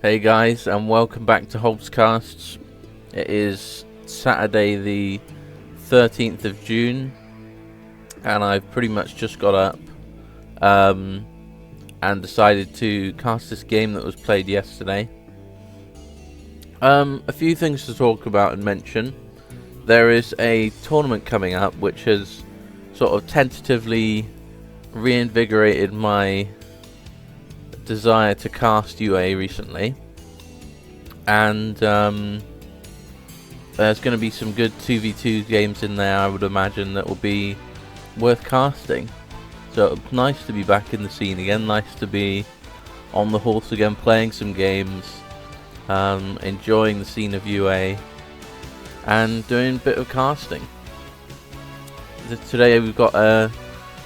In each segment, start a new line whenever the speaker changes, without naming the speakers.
Hey guys, and welcome back to Holtzcasts. It is Saturday the 13th of June, and I've pretty much just got up and decided to cast this game that was played yesterday. A few things to talk about and mention. There is a tournament coming up which has sort of tentatively reinvigorated my desire to cast UA recently, and there's going to be some good 2v2 games in there, I would imagine, that will be worth casting. So it's nice to be back in the scene again, nice to be on the horse again, playing some games, enjoying the scene of UA and doing a bit of casting. Today we've got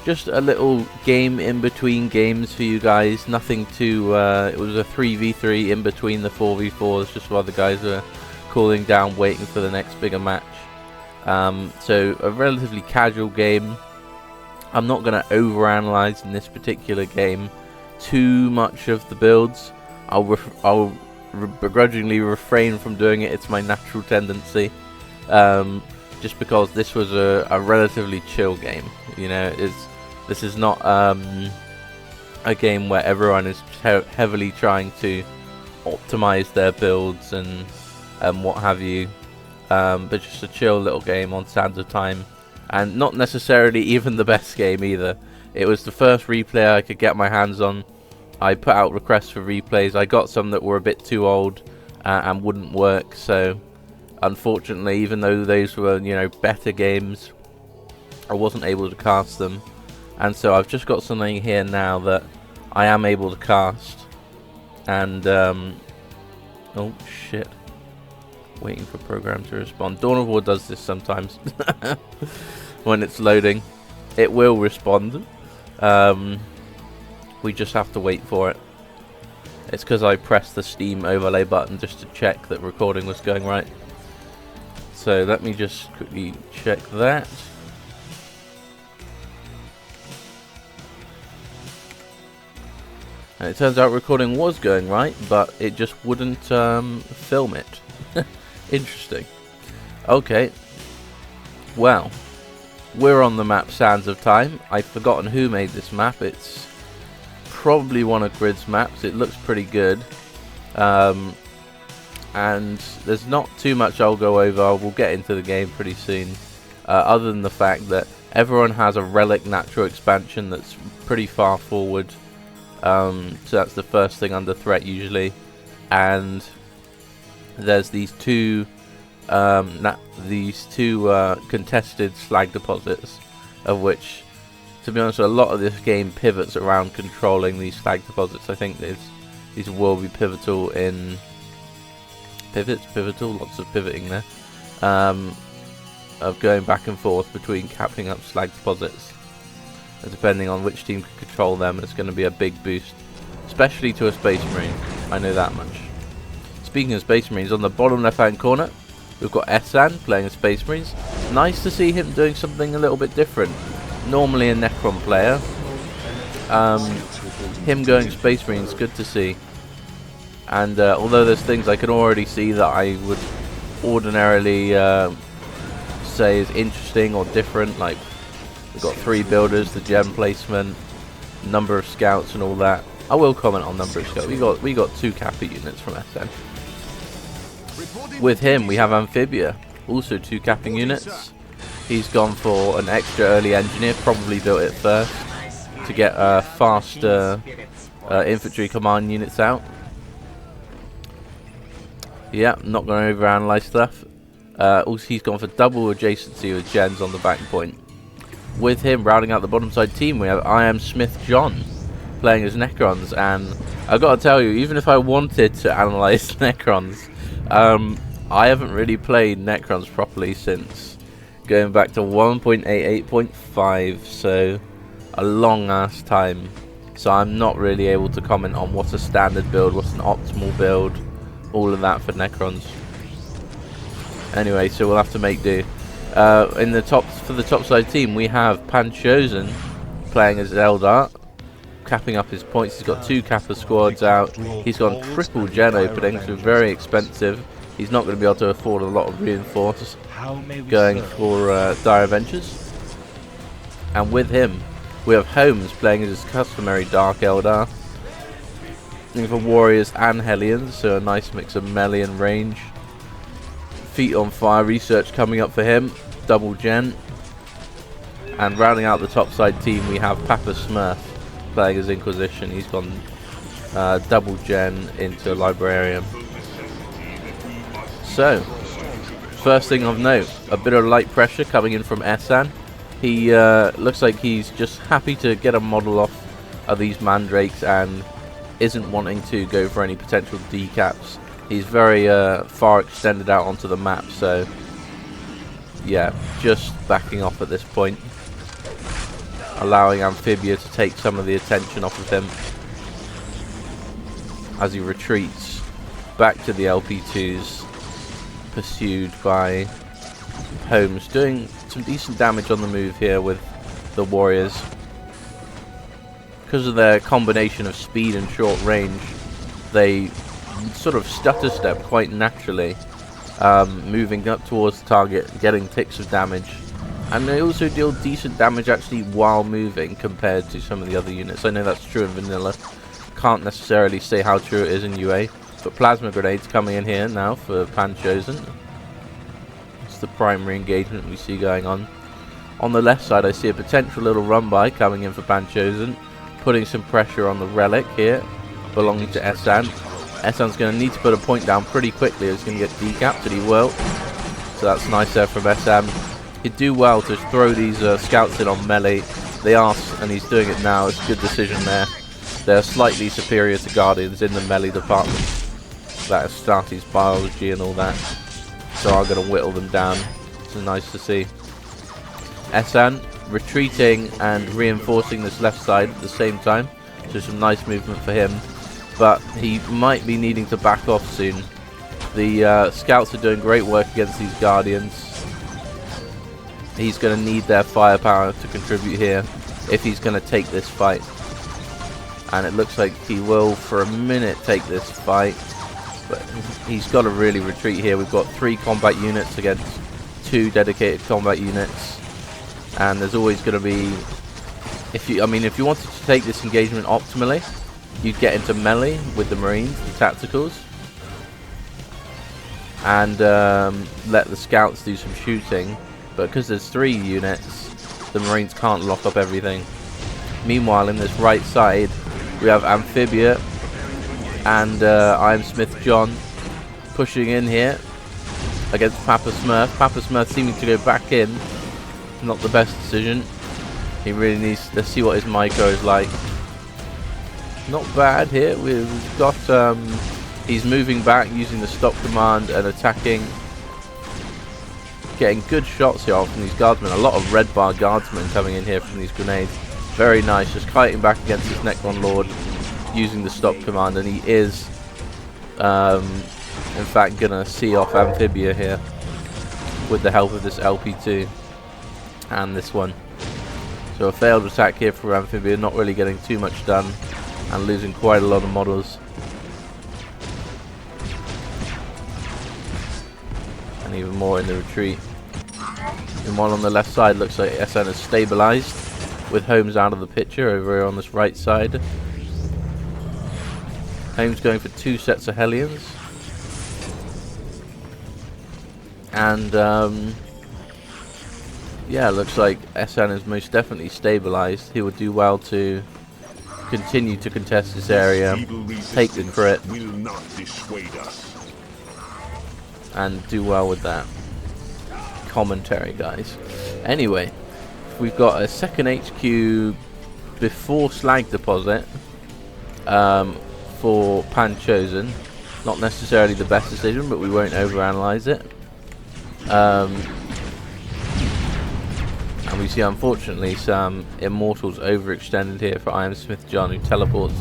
just a little game in between games for you guys. Nothing too it was a 3v3 in between the 4v4s, just while the guys are cooling down, waiting for the next bigger match. So a relatively casual game. I'm not going to overanalyze in this particular game too much of the builds. I'll begrudgingly refrain from doing it. It's my natural tendency, just because this was a relatively chill game. You know, this is not a game where everyone is heavily trying to optimize their builds and what have you, but just a chill little game on Sands of Time, and not necessarily even the best game either. It was the first replay I could get my hands on. I put out requests for replays. I got some that were a bit too old and wouldn't work, so unfortunately, even though those were, you know, better games, I wasn't able to cast them. And so I've just got something here now that I am able to cast. And oh shit, waiting for program to respond. Dawn of War does this sometimes. When it's loading, it will respond. We just have to wait for it. It's because I pressed the Steam overlay button just to check that recording was going right. So let me just quickly check that. And it turns out recording was going right, but it just wouldn't film it. Interesting. Okay. Well, we're on the map Sands of Time. I've forgotten who made this map. It's probably one of Grid's maps. It looks pretty good. And there's not too much I'll go over. We'll get into the game pretty soon. Other than the fact that everyone has a relic natural expansion that's pretty far forward. So that's the first thing under threat usually. And there's these two contested slag deposits, of which, to be honest, a lot of this game pivots around controlling these slag deposits. I think these will be pivotal in lots of pivoting there, of going back and forth between capping up slag deposits. And depending on which team can control them, it's going to be a big boost, especially to a Space Marine. I know that much. Speaking of Space Marines, on the bottom left hand corner we've got Esan playing as Space Marines. Nice to see him doing something a little bit different. Normally a Necron player, him going Space Marines, good to see. And although there's things I can already see that I would ordinarily say is interesting or different, like we've got 3 builders, the gem placement, number of scouts and all that. I will comment on number of scouts. We got 2 capcut units from SN. With him we have Amphibia, also 2 capping units. He's gone for an extra early engineer, probably built it first to get faster infantry command units out. Yeah, not going to overanalyze stuff. Also, he's gone for double adjacency with gens on the back point. With him rounding out the bottom side team, we have I Am Smith John playing as Necrons, and I've got to tell you, even if I wanted to analyze Necrons, I haven't really played Necrons properly since going back to 1.88.5, so a long ass time. So I'm not really able to comment on what's a standard build, what's an optimal build, all of that for Necrons. Anyway, so we'll have to make do. For the top side team, we have Panchosen playing as Eldar, capping up his points. He's got 2 Kappa squads out. He's gone triple gen opening, so very expensive. He's not going to be able to afford a lot of reinforce going for Dire Ventures. And with him, we have Holmes playing as his customary Dark Eldar. Looking for Warriors and Hellions, so a nice mix of melee and range. Feet on Fire Research coming up for him, double gen. And rounding out the top side team, we have Papa Smurf playing as Inquisition. He's gone double gen into Librarian. So, first thing of note, a bit of light pressure coming in from Esan. He looks like he's just happy to get a model off of these Mandrakes and isn't wanting to go for any potential decaps. He's very far extended out onto the map, so yeah, just backing off at this point, allowing Amphibia to take some of the attention off of him as he retreats back to the LP2s, pursued by Holmes, doing some decent damage on the move here with the Warriors. Because of their combination of speed and short range, they sort of stutter step quite naturally, moving up towards the target, getting ticks of damage. And they also deal decent damage actually while moving compared to some of the other units. I know that's true in vanilla. Can't necessarily say how true it is in UA. But Plasma Grenades coming in here now for Pan Chosen. It's the primary engagement we see going on. On the left side I see a potential little run by coming in for Pan Chosen, putting some pressure on the relic here, belonging to Esan. Esan's going to need to put a point down pretty quickly. He's going to get decapped, and he will. So that's nice there from Esan. He'd do well to throw these scouts in on melee. They are, and he's doing it now. It's a good decision there. They're slightly superior to Guardians in the melee department. That is Astartes biology and all that. So I'm going to whittle them down. It's nice to see. Esan retreating and reinforcing this left side at the same time. So some nice movement for him. But he might be needing to back off soon. The scouts are doing great work against these Guardians. He's going to need their firepower to contribute here if he's going to take this fight. And it looks like he will for a minute take this fight. But he's got to really retreat here. We've got 3 combat units against 2 dedicated combat units. And there's always going to be, if you wanted to take this engagement optimally, you'd get into melee with the Marines, the tacticals, and let the scouts do some shooting. But because there's 3 units, the Marines can't lock up everything. Meanwhile, in this right side, we have Amphibia and Iron Smith John pushing in here against Papa Smurf. Papa Smurf seeming to go back in. Not the best decision. He really needs to see what his micro is like. Not bad here. We've got he's moving back using the stop command and attacking. Getting good shots here from these guardsmen. A lot of red bar guardsmen coming in here from these grenades. Very nice. Just kiting back against this Necron Lord using the stop command, and he is in fact gonna see off Amphibia here with the help of this LP2 and this one. So a failed attack here for Amphibia, not really getting too much done and losing quite a lot of models. And even more in the retreat. And one on the left side looks like SN is stabilized with Holmes out of the picture over here on this right side. Holmes going for 2 sets of Hellions. And yeah, looks like SN is most definitely stabilized. He would do well to continue to contest this area, take the crit, and do well with that. Commentary, guys. Anyway, we've got a second HQ before Slag Deposit for Pan Chosen. Not necessarily the best decision, but we won't overanalyze it. And we see, unfortunately, some Immortals overextended here for Iron Smith John, who teleports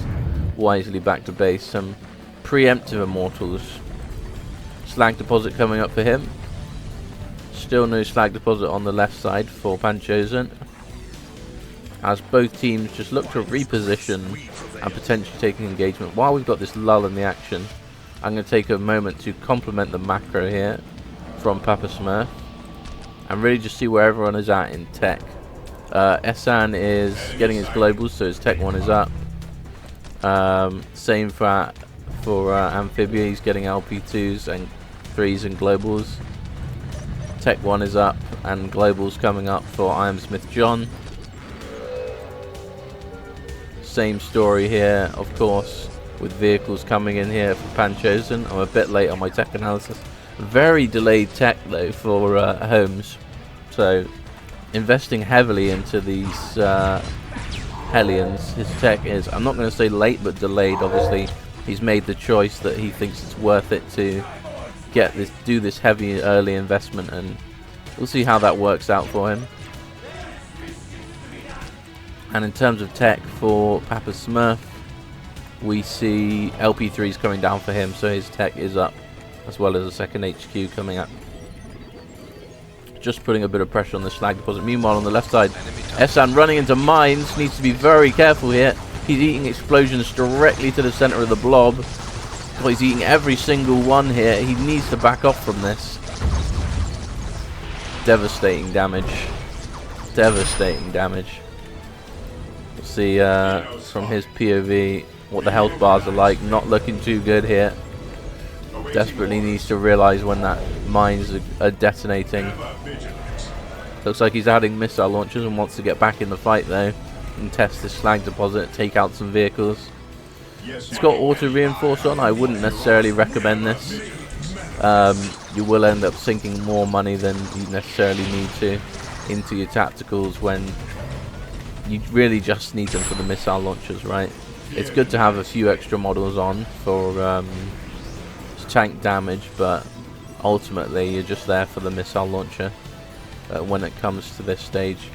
wisely back to base. Some preemptive Immortals. Slag Deposit coming up for him. Still no Slag Deposit on the left side for Pan Chosen. as both teams just look to reposition and potentially take an engagement. While we've got this lull in the action, I'm going to take a moment to compliment the macro here from Papa Smurf and really just see where everyone is at in tech. Esan is getting his globals, so his tech 1 is up. Same for Amphibia, he's getting LP2s and 3s and globals. Tech 1 is up and globals coming up for I Am Smith John. Same story here, of course, with vehicles coming in here for Panchosen. I'm a bit late on my tech analysis. Very delayed tech though for Holmes, so investing heavily into these Hellions. His tech is, I'm not going to say late, but delayed. Obviously he's made the choice that he thinks it's worth it to do this heavy early investment, and we'll see how that works out for him. And in terms of tech for Papa Smurf, we see LP3s coming down for him, so his tech is up, as well as a second HQ coming up. Just putting a bit of pressure on the slag deposit. Meanwhile, on the left side, Esan running into mines, needs to be very careful here. He's eating explosions directly to the center of the blob. Oh, he's eating every single one here. He needs to back off from this. Devastating damage. Devastating damage. We'll see from his POV what the health bars are like. Not looking too good here. Desperately needs to realize when that mines are detonating. Looks like he's adding missile launchers and wants to get back in the fight though and test this slag deposit, take out some vehicles. It's got auto reinforce on. I wouldn't necessarily recommend this. You will end up sinking more money than you necessarily need to into your tacticals when you really just need them for the missile launchers, right? It's good to have a few extra models on for tank damage, but ultimately you're just there for the missile launcher when it comes to this stage,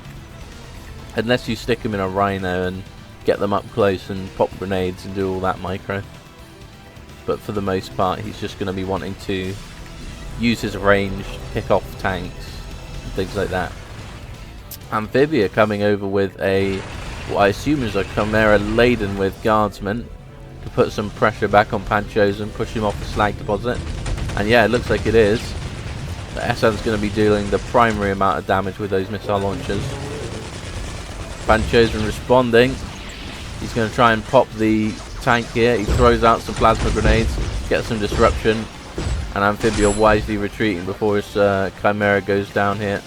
unless you stick them in a rhino and get them up close and pop grenades and do all that micro. But for the most part he's just going to be wanting to use his range, pick off tanks and things like that. Amphibia coming over with a, what I assume is a Chimera laden with guardsmen to put some pressure back on Panchosen and push him off the slag deposit. And yeah, it looks like it is. The Esan's going to be dealing the primary amount of damage with those missile launchers. Panchosen responding. He's going to try and pop the tank here. He throws out some plasma grenades, gets some disruption, and Amphibia wisely retreating before his Chimera goes down here.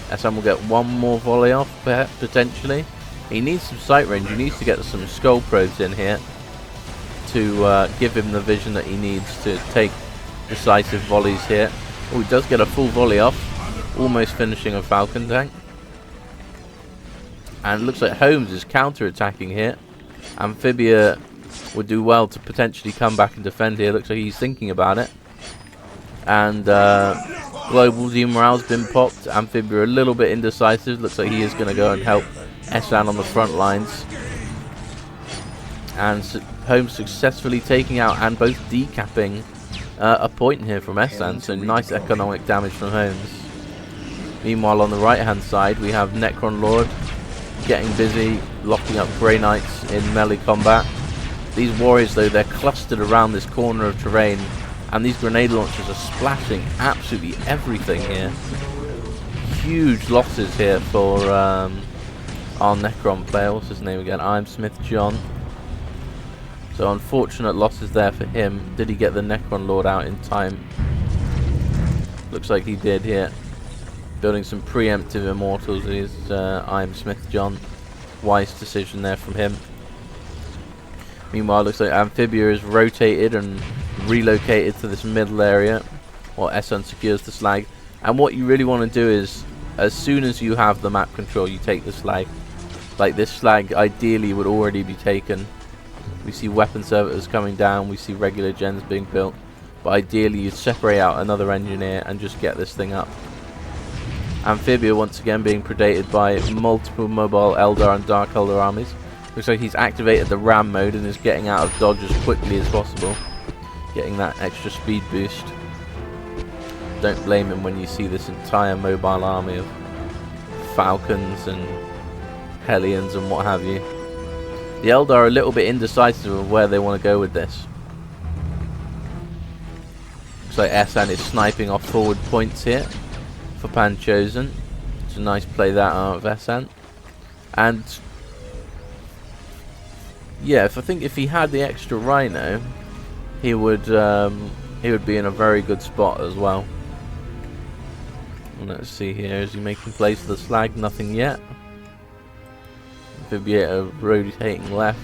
Esan will get one more volley off, potentially. He needs some sight range. He needs to get some skull probes in here to give him the vision that he needs to take decisive volleys here. Oh, he does get a full volley off, almost finishing a Falcon tank. And it looks like Holmes is counter-attacking here. Amphibia would do well to potentially come back and defend here. Looks like he's thinking about it. And Global Demorale's been popped. Amphibia a little bit indecisive. Looks like he is going to go and help Esan on the front lines. And Holmes successfully taking out and both decapping a point here from Esan. So nice economic damage from Holmes. Meanwhile, on the right hand side we have Necron Lord getting busy locking up Grey Knights in melee combat. These warriors though, they're clustered around this corner of terrain, and these grenade launchers are splashing absolutely everything here. Huge losses here for our Necron player. What's his name again? I Am Smith John. So unfortunate losses there for him. Did he get the Necron Lord out in time? Looks like he did here. Building some preemptive immortals is I Am Smith John. Wise decision there from him. Meanwhile, looks like Amphibia is rotated and relocated to this middle area while Esan secures the slag. And what you really want to do is, as soon as you have the map control, you take the slag. Like this slag ideally would already be taken. We see weapon servitors coming down, we see regular gens being built, but ideally you'd separate out another engineer and just get this thing up. Amphibia once again being predated by multiple mobile Eldar and Dark Eldar armies. Looks like he's activated the ram mode and is getting out of dodge as quickly as possible, getting that extra speed boost. Don't blame him when you see this entire mobile army of Falcons and Hellions and what have you. The Eldar are a little bit indecisive of where they want to go with this. Looks like Esan is sniping off forward points here for Pan Chosen. It's a nice play that out of Esan. And yeah, I think if he had the extra Rhino, he would be in a very good spot as well. And let's see here, is he making plays for the slag? Nothing yet. Amphibiator rotating left,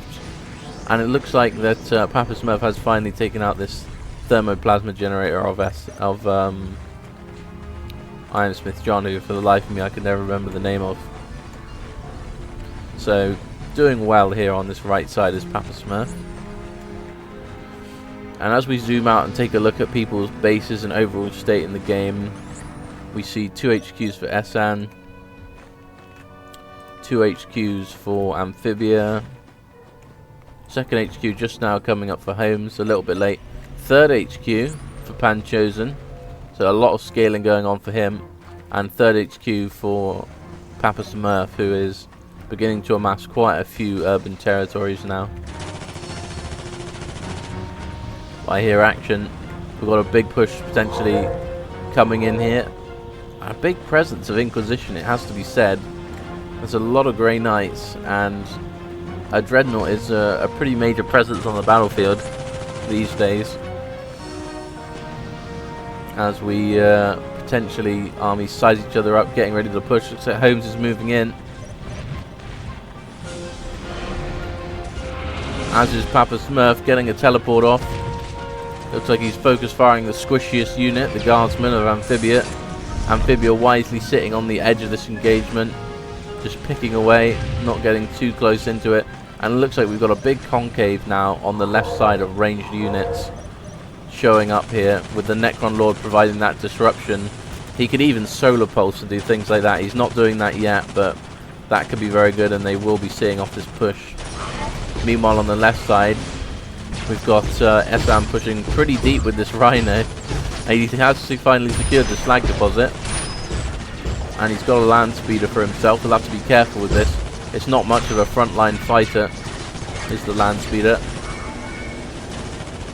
and it looks like that Papa Smurf has finally taken out this thermoplasma generator of Ironsmith John, who for the life of me I can never remember the name of. So doing well here on this right side is Papa Smurf. And as we zoom out and take a look at people's bases and overall state in the game, we see 2 HQs for Esan, 2 HQs for Amphibia, second HQ just now coming up for Holmes, a little bit late, third HQ for Pan Chosen, so a lot of scaling going on for him, and third HQ for Papa Smurf, who is beginning to amass quite a few urban territories now. I hear action. We've got a big push potentially coming in here. A big presence of Inquisition, it has to be said. There's a lot of Grey Knights, and a Dreadnought is a pretty major presence on the battlefield these days. As we potentially armies size each other up, getting ready to push. Looks like Holmes is moving in. As is Papa Smurf, getting a teleport off. Looks like he's focus firing the squishiest unit, the Guardsman of Amphibia. Amphibia wisely sitting on the edge of this engagement, just picking away, not getting too close into it. And it looks like we've got a big concave now on the left side of ranged units showing up here, with the Necron Lord providing that disruption. He could even solar pulse and do things like that. He's not doing that yet, but that could be very good, and they will be seeing off this push. Meanwhile, on the left side, we've got Esan pushing pretty deep with this Rhino. And he has finally secured the slag deposit, and he's got a land speeder for himself. We'll have to be careful with this. It's not much of a frontline fighter, is the land speeder.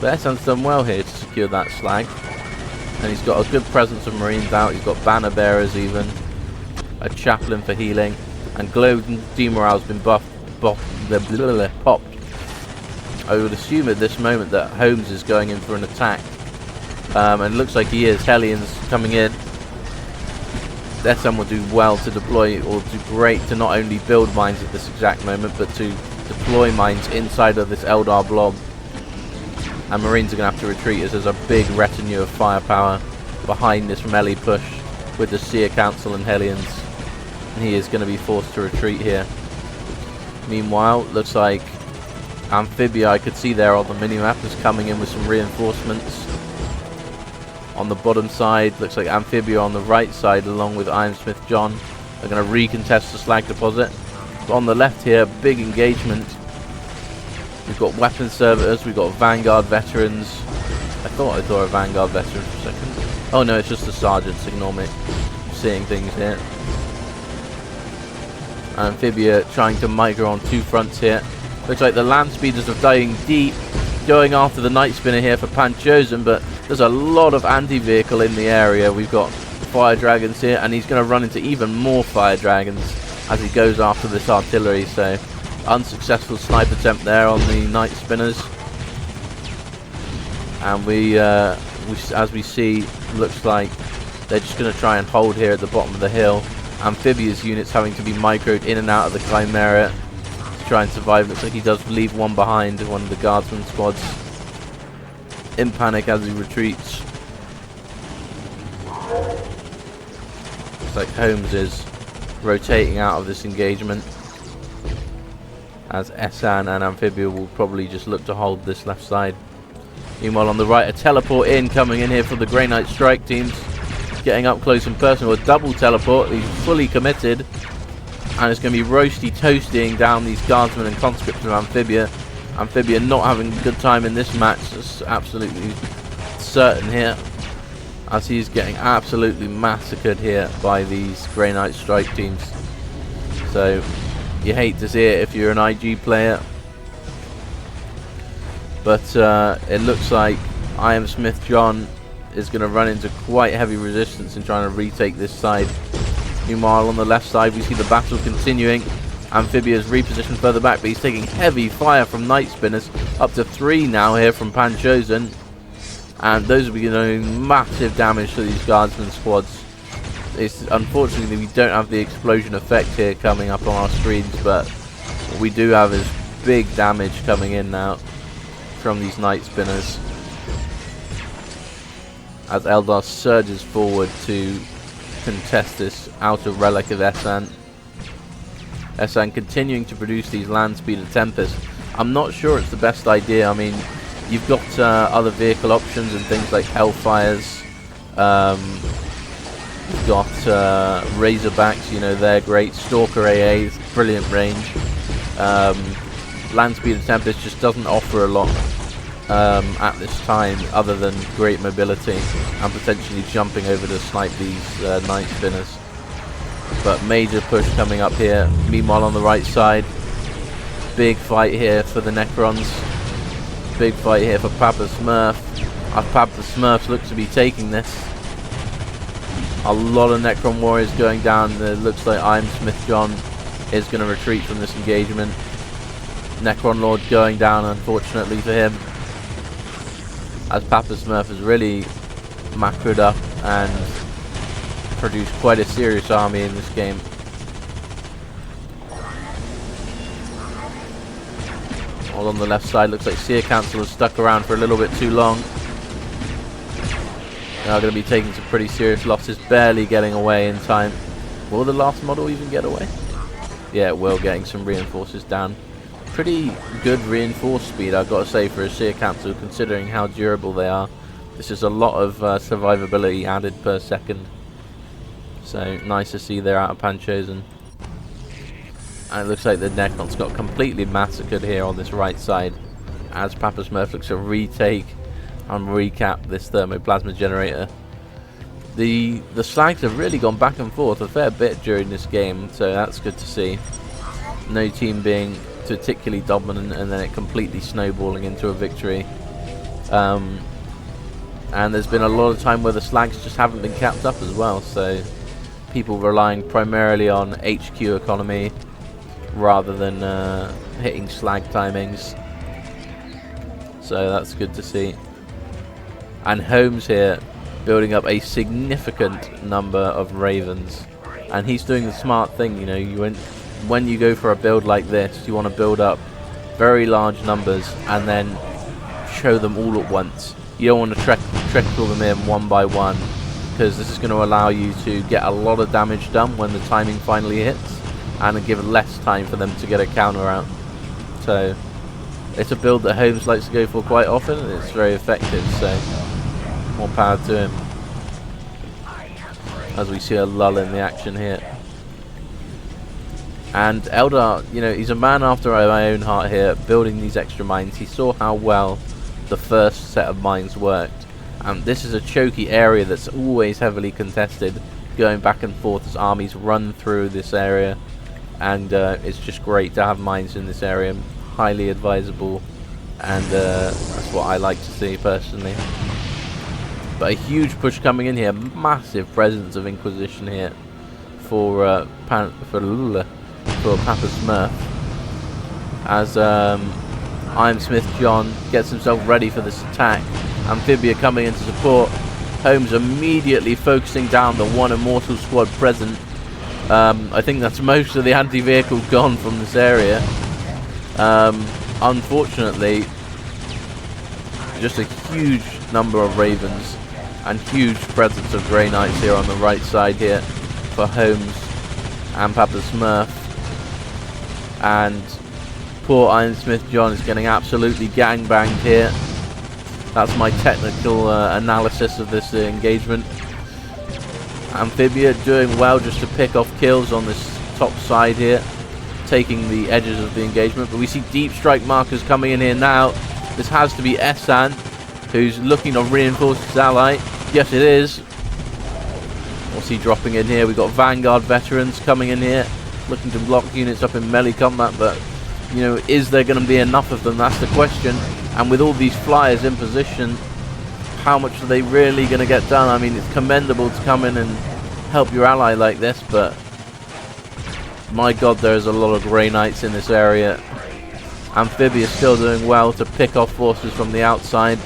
But Esan's done well here to secure that slag, and he's got a good presence of Marines out. He's got banner bearers even, a chaplain for healing, and Globe Demorale's been popped. I would assume at this moment that Holmes is going in for an attack. And it looks like he is. Hellions coming in. Esan will do well to deploy, or do great to not only build mines at this exact moment, but to deploy mines inside of this Eldar blob. And Marines are going to have to retreat, as there's a big retinue of firepower behind this melee push with the Seer Council and Hellions. And he is going to be forced to retreat here. Meanwhile, looks like Amphibia, I could see there on the minimap, is coming in with some reinforcements. On the bottom side, looks like Amphibia on the right side, along with Ironsmith John, are going to recontest the slag deposit. But on the left here, big engagement. We've got weapon servitors, we've got Vanguard veterans. I thought I saw a Vanguard veteran for a second. Oh no, it's just the sergeants, ignore me. I'm seeing things here. Amphibia trying to micro on two fronts here. Looks like the land speeders are dying deep, going after the Night Spinner here for Pan Chosen, but there's a lot of anti-vehicle in the area. We've got fire dragons here, and he's going to run into even more fire dragons as he goes after this artillery. So unsuccessful snipe attempt there on the Night Spinners, and as we see, looks like they're just going to try and hold here at the bottom of the hill. Amphibious units having to be microed in and out of the Chimera to try and survive. Looks like he does leave one behind, one of the Guardsman squads, in panic as he retreats. Looks like Holmes is rotating out of this engagement, as Esan and Amphibia will probably just look to hold this left side. Meanwhile, on the right, a teleport in, coming in here for the Grey Knight strike teams, getting up close and personal. A double teleport, he's fully committed, and it's going to be roasty toasting down these Guardsmen and conscripts of Amphibia. Amphibia not having a good time in this match, that's absolutely certain here, as he's getting absolutely massacred here by these Grey Knight strike teams. So You hate to see it if you're an IG player. But it looks like I Am Smith John is going to run into quite heavy resistance in trying to retake this side. Meanwhile, on the left side, we see the battle continuing. Amphibia is repositioned further back, but he's taking heavy fire from Night Spinners. Up to 3 now here from Panchosen. And those will be doing massive damage to these Guardsman squads. Unfortunately, we don't have the explosion effect here coming up on our screens, but what we do have is big damage coming in now from these Night Spinners. As Eldar surges forward to contest this outer relic of Esan. Esan continuing to produce these land speeder Tempest. I'm not sure it's the best idea. I mean, you've got other vehicle options and things like Hellfires. You've got Razorbacks, you know, they're great. Stalker AAs, brilliant range. Land speeder Tempest just doesn't offer a lot at this time, other than great mobility and potentially jumping over to snipe these Night Spinners. But major push coming up here. Meanwhile, on the right side, big fight here for the Necrons. Big fight here for Papa Smurf. Papa Smurfs look to be taking this. A lot of Necron warriors going down. It looks like I'm Smith John is going to retreat from this engagement. Necron Lord going down, unfortunately for him, as Papa Smurf has really macroed up and produced quite a serious army in this game. All on the left side, looks like Seer Council has stuck around for a little bit too long. They are going to be taking some pretty serious losses, barely getting away in time. Will the last model even get away? Yeah, it will, getting some reinforcers down. Pretty good reinforced speed, I've got to say, for a Seer Council, considering how durable they are. This is a lot of survivability added per second. So, nice to see they're out of Panchosen. And it looks like the Necrons got completely massacred here on this right side, as Papa Smurf looks to retake and recap this thermoplasma generator. The Slags have really gone back and forth a fair bit during this game, so that's good to see. No team being particularly dominant and then it completely snowballing into a victory. And there's been a lot of time where the Slags just haven't been capped up as well, so people relying primarily on HQ economy rather than hitting Slag timings. So that's good to see. And Holmes here building up a significant number of Ravens, and he's doing the smart thing, you know, when you go for a build like this, you want to build up very large numbers and then show them all at once. You don't want to trickle them in one by one, because this is going to allow you to get a lot of damage done when the timing finally hits, and give less time for them to get a counter out. So it's a build that Holmes likes to go for quite often, and it's very effective, so more power to him. As we see a lull in the action here. And Eldar, you know, he's a man after my own heart here, building these extra mines. He saw how well the first set of mines worked. And this is a choky area that's always heavily contested, going back and forth as armies run through this area. And it's just great to have mines in this area, highly advisable, and that's what I like to see personally. But a huge push coming in here, massive presence of Inquisition here for Papa Smurf, as I'm Smith John gets himself ready for this attack. Amphibia coming in to support. Holmes immediately focusing down the one Immortal squad present. I think that's most of the anti-vehicle gone from this area. Unfortunately, just a huge number of Ravens and huge presence of Grey Knights here on the right side here for Holmes and Papa Smurf. And poor Iron Smith John is getting absolutely gangbanged here. That's my technical analysis of this engagement. Amphibia doing well just to pick off kills on this top side here, taking the edges of the engagement. But we see deep strike markers coming in here now. This has to be Esan, who's looking to reinforce his ally. Yes, it is. What's he dropping in here? We've got Vanguard veterans coming in here. looking to block units up in melee combat, but you know, is there going to be enough of them? That's the question. And with all these flyers in position, how much are they really going to get done? I mean, it's commendable to come in and help your ally like this, but my god, there's a lot of Grey Knights in this area. Amphibia still doing well to pick off forces from the outside,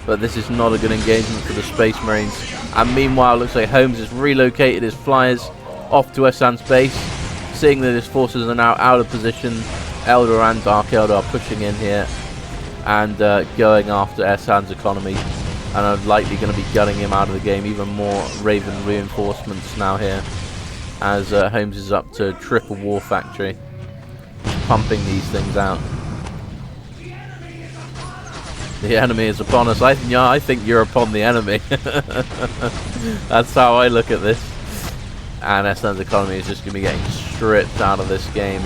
but this is not a good engagement for the Space Marines. And meanwhile, it looks like Holmes has relocated his flyers off to Essan's base, seeing that his forces are now out of position. Eldar and Dark Eldar are pushing in here and going after Essan's economy, and are likely going to be gutting him out of the game. Even more Raven reinforcements now here, as Holmes is up to triple war factory, pumping these things out. The enemy is upon us. I think you're upon the enemy. That's how I look at this. And Essan's economy is just going to be getting stripped out of this game.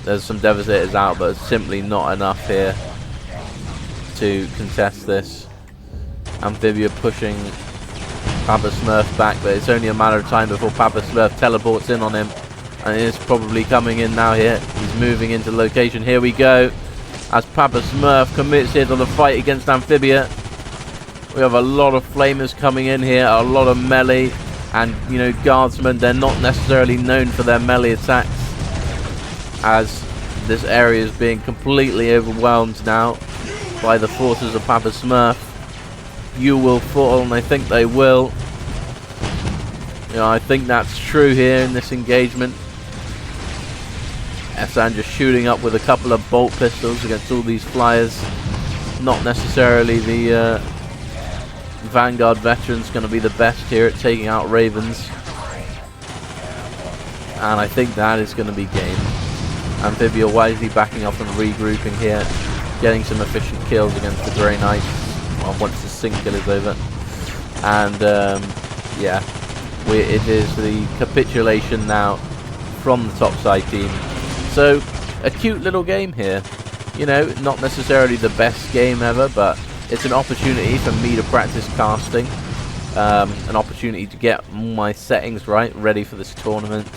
There's some Devastators out, but it's simply not enough here to contest this. Amphibia pushing Papa Smurf back, but it's only a matter of time before Papa Smurf teleports in on him. And it's probably coming in now here. He's moving into location. Here we go. As Papa Smurf commits here to the fight against Amphibia. We have a lot of flamers coming in here, a lot of melee, and you know, guardsmen, they're not necessarily known for their melee attacks, as this area is being completely overwhelmed now by the forces of Papa Smurf. You will fall, and I think they will. You know, I think that's true here in this engagement. Essan just shooting up with a couple of bolt pistols against all these flyers. Not necessarily the Vanguard veterans going to be the best here at taking out Ravens. And I think that is going to be game. Amphibia wisely backing up and regrouping here, getting some efficient kills against the Grey Knights once the sync kill is over. And yeah, it is the capitulation now from the topside team. So a cute little game here, you know, not necessarily the best game ever, but it's an opportunity for me to practice casting, an opportunity to get my settings right, ready for this tournament,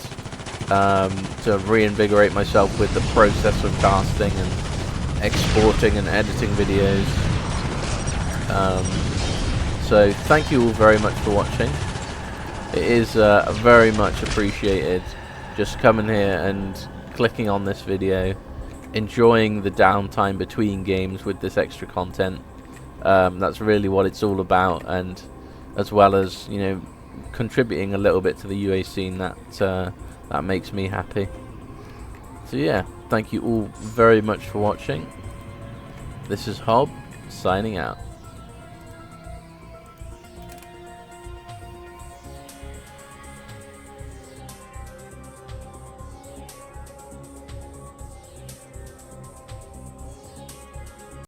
to reinvigorate myself with the process of casting and exporting and editing videos. So thank you all very much for watching. It is very much appreciated just coming here and clicking on this video, enjoying the downtime between games with this extra content. That's really what it's all about, and as well as, you know, contributing a little bit to the UA scene, that makes me happy. So yeah, thank you all very much for watching. This is Hob, signing out.